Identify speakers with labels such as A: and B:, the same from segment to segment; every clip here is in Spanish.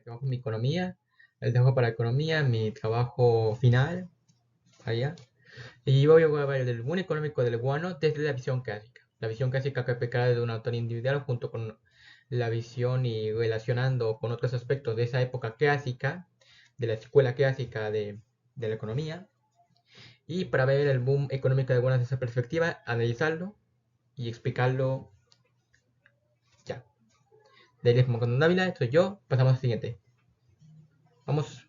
A: trabajo en mi economía, el trabajo para economía, mi trabajo final, allá. Y voy a ver el boom económico del guano desde la visión clásica. La visión clásica que aplicada desde un autor individual junto con la visión y relacionando con otros aspectos de esa época clásica, de la escuela clásica de la economía. Y para ver el boom económico del guano desde esa perspectiva, analizarlo y explicarlo ya. De ahí como con Dávila, esto soy yo, pasamos al siguiente. Vamos.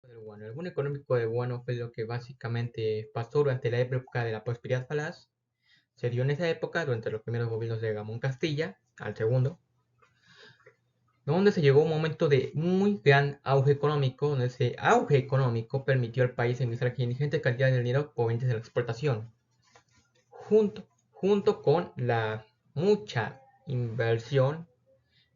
A: El boom económico del guano fue lo que básicamente pasó durante la época de la prosperidad falaz. Se dio en esa época durante los primeros gobiernos de Ramón Castilla, al segundo, donde se llegó a un momento de muy gran auge económico, donde ese auge económico permitió al país ingresar ingentes cantidades de dinero provenientes de la exportación, junto con la mucha inversión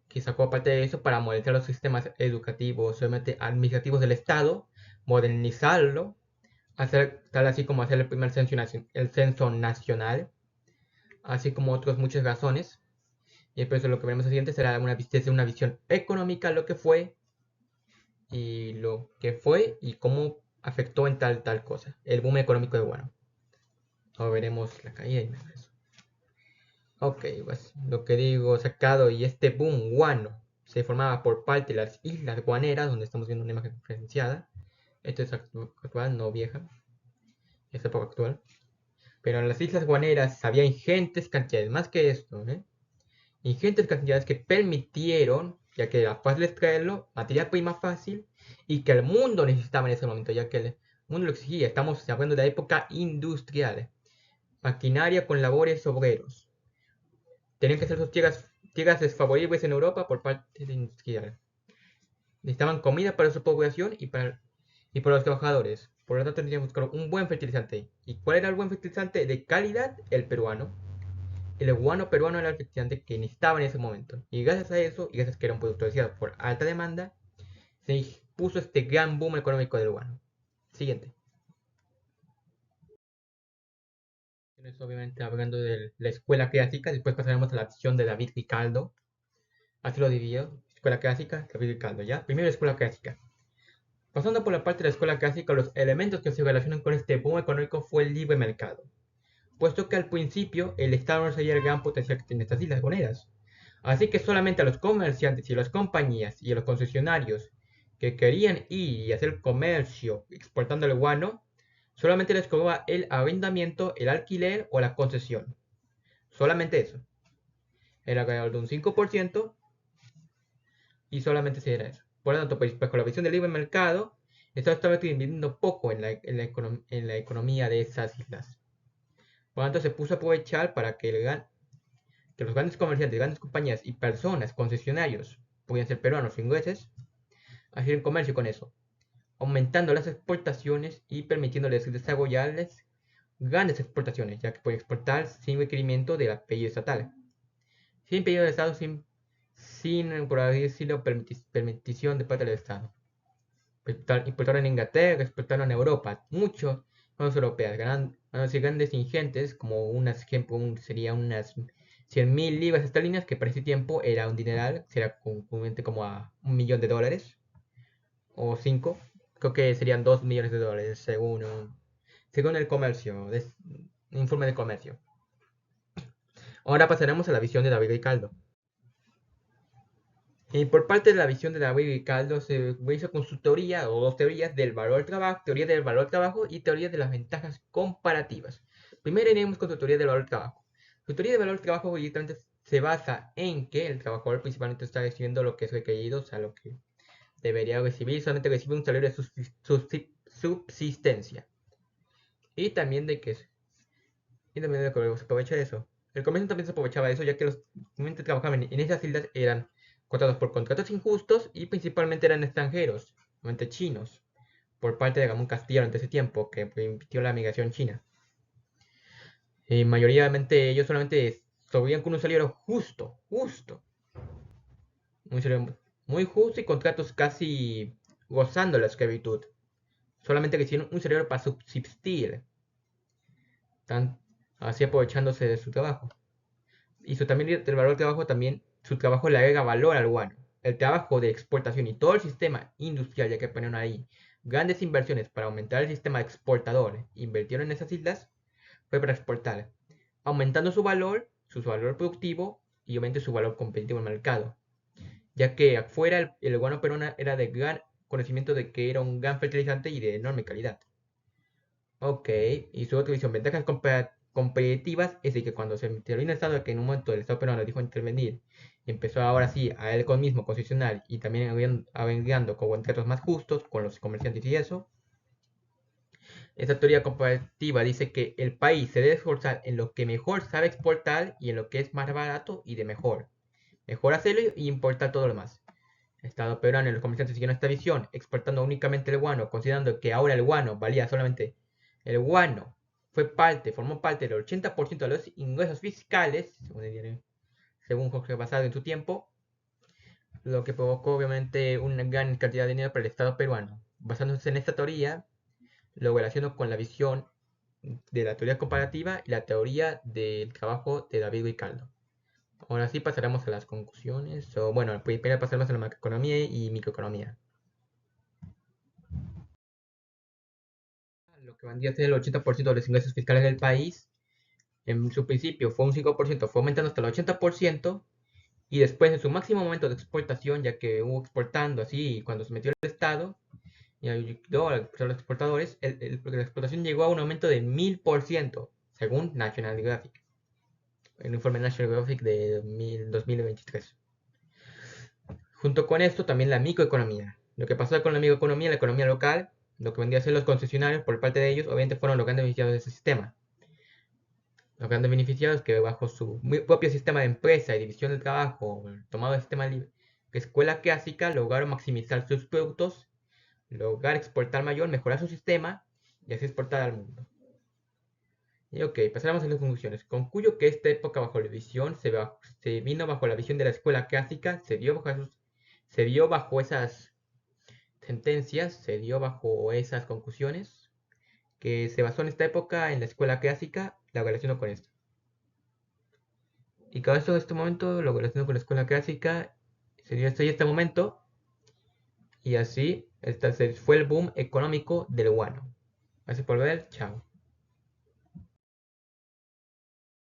A: que sacó aparte de eso para modernizar los sistemas educativos, obviamente administrativos del Estado, modernizarlo, hacer tal así como hacer el primer censo nacional, así como otras muchas razones. Y después lo que veremos siguiente será desde una visión económica lo que fue y cómo afectó en tal cosa. El boom económico de Guano. Ahora veremos la caída y eso. Ok, pues lo que digo sacado y este boom guano se formaba por parte de las islas guaneras, donde estamos viendo una imagen referenciada. Esto es actual, no vieja. Es época actual. Pero en las islas guaneras había ingentes cantidades, más que esto, ingentes cantidades que permitieron, ya que era fácil extraerlo, materia prima fácil, y que el mundo necesitaba en ese momento, ya que el mundo lo exigía. Estamos hablando de la época industrial. Maquinaria con labores obreros. Tenían que ser sus tierras desfavorables en Europa por parte de industrial. Necesitaban comida para su población y para los trabajadores. Por lo tanto, tenían que buscar un buen fertilizante. ¿Y cuál era el buen fertilizante de calidad? El peruano. El guano peruano era el fertilizante que necesitaba en ese momento. Y gracias a eso, y gracias a que era un producto deseado por alta demanda, se puso este gran boom económico del guano. Siguiente. Obviamente hablando de la escuela clásica, después pasaremos a la visión de David Ricardo. Así lo dividió. Escuela clásica, David Ricardo, ¿ya? Primero escuela clásica. Pasando por la parte de la escuela clásica, los elementos que se relacionan con este boom económico fue el libre mercado, puesto que al principio el Estado no sabía el gran potencial que tienen estas islas coneras. Así que solamente a los comerciantes y las compañías y a los concesionarios que querían ir y hacer comercio exportando el guano, solamente les cobraba el arrendamiento, el alquiler o la concesión. Solamente eso. Era alrededor de un 5% y solamente se era eso. Por lo tanto, pues, con la visión del libre mercado, estaba invirtiendo poco en la economía de esas islas. Por lo tanto, se puso a aprovechar para que los grandes comerciantes, grandes compañías y personas, concesionarios, podían ser peruanos o ingleses, hacían comercio con eso, aumentando las exportaciones y permitiéndoles desarrollarles grandes exportaciones, ya que pueden exportar sin requerimiento del apellido estatal, sin pedido del Estado, sin por así decirlo, permitición de parte del Estado. Exportaron en Inglaterra, exportaron en Europa, muchos los europeas, ganándose grandes ingentes, como serían unas 100.000 libras esterlinas, que para ese tiempo era un dineral, será concurrente como a $1.000.000, o 5, creo que serían $2.000.000, según el comercio, informe de comercio. Ahora pasaremos a la visión de David Ricardo. Y por parte de la visión de David Ricardo se hizo con su teoría, o dos teorías del valor trabajo, teoría del valor trabajo y teoría de las ventajas comparativas. Primero iremos con su teoría del valor trabajo. Su teoría del valor trabajo directamente se basa en que el trabajador principalmente está recibiendo lo que es requerido, o sea, lo que debería recibir, solamente recibe un salario de subsistencia. Y también de que se aprovecha de eso. El comercio también se aprovechaba de eso, ya que los que trabajaban en esas islas eran contratados por contratos injustos y principalmente eran extranjeros, normalmente chinos, por parte de Ramón Castilla durante ese tiempo, que permitió la migración china. Y mayoritariamente ellos solamente sobrevivían con un salario justo, un salario muy justo y contratos casi gozando la esclavitud. Solamente recibieron un salario para subsistir, así aprovechándose de su trabajo. Y también del valor de trabajo también su trabajo le agrega valor al guano. El trabajo de exportación y todo el sistema industrial, ya que ponen ahí grandes inversiones para aumentar el sistema exportador, invirtieron en esas islas, fue para exportar, aumentando su valor productivo y obviamente su valor competitivo en el mercado, ya que afuera el guano peruano era de gran conocimiento de que era un gran fertilizante y de enorme calidad. Ok, y su otra visión, ventajas competitivas, es de que cuando se terminó el Estado, que en un momento el Estado peruano dijo intervenir, y empezó ahora sí a él con mismo concesionar y también avengando con contratos más justos con los comerciantes y eso, esta teoría comparativa dice que el país se debe esforzar en lo que mejor sabe exportar y en lo que es más barato y de mejor. Mejor hacerlo y importar todo lo más. El Estado peruano y los comerciantes siguieron esta visión, exportando únicamente el guano, considerando que ahora el guano valía solamente. El guano formó parte del 80% de los ingresos fiscales, según Jorge Basado en su tiempo, lo que provocó obviamente una gran cantidad de dinero para el Estado peruano. Basándose en esta teoría, lo relaciono con la visión de la teoría comparativa y la teoría del trabajo de David Ricardo. Ahora sí pasaremos a las conclusiones, o bueno, primero pasaremos a la macroeconomía y microeconomía. Lo que vendría a ser el 80% de los ingresos fiscales del país, en su principio fue un 5%, fue aumentando hasta el 80%, y después en su máximo momento de exportación, ya que hubo exportando así, cuando se metió el Estado, y ayudó a los exportadores, la exportación llegó a un aumento de 1000%, según National Geographic, el informe National Geographic de 2023. Junto con esto, también la microeconomía. Lo que pasó con la microeconomía, la economía local, lo que vendría a ser los concesionarios por parte de ellos, obviamente fueron los grandes beneficiados de ese sistema. Los grandes beneficiados que bajo su propio sistema de empresa y división del trabajo, tomado del sistema libre, que escuela clásica, lograron maximizar sus productos, lograr exportar mayor, mejorar su sistema y así exportar al mundo. Y ok, pasamos a las conclusiones. Concluyo que esta época bajo la visión se vino bajo la visión de la escuela clásica, se vio bajo esas sentencias, se dio bajo esas conclusiones, que se basó en esta época en la escuela clásica, la relaciono con esto. Y cada esto en este momento lo relaciono con la escuela clásica, se dio este momento, y así este fue el boom económico del guano. Gracias por ver, chao.